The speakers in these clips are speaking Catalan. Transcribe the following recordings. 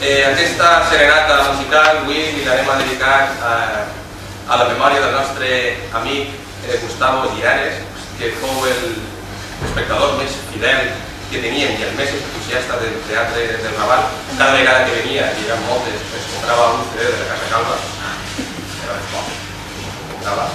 Aquesta serenata musical avui l'anem a dedicar a la memòria del nostre amic Gustavo Lliares, que fou l'espectador més fidel que teníem i el més entusiasta del teatre del Raval. Cada vegada que venia, i eren moltes, es comprava un CD de la Casa Calva, era de poc, comprava.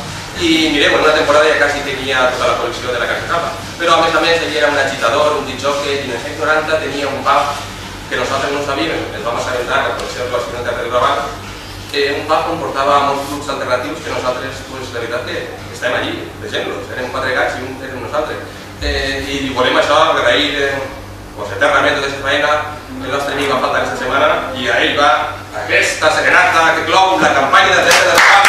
I mireu, en una temporada ja quasi tenia tota la col·lecció de la Casa Calva. Però a més ell era un agitador, un disjockey, i en els anys 90 tenia un pub que nosaltres no sabíem, ens vam assabentar per conèixer la ciutat del Raval, un pub on portava molts grups alternatius que nosaltres, la veritat que estàvem allí, vegent-los, érem 4 gats i un érem nosaltres. I li volem això, agrair eternament tota aquesta feina. El nostre amic va faltar aquesta setmana i a ell va aquesta serenata que clou la campanya de teatre del Raval.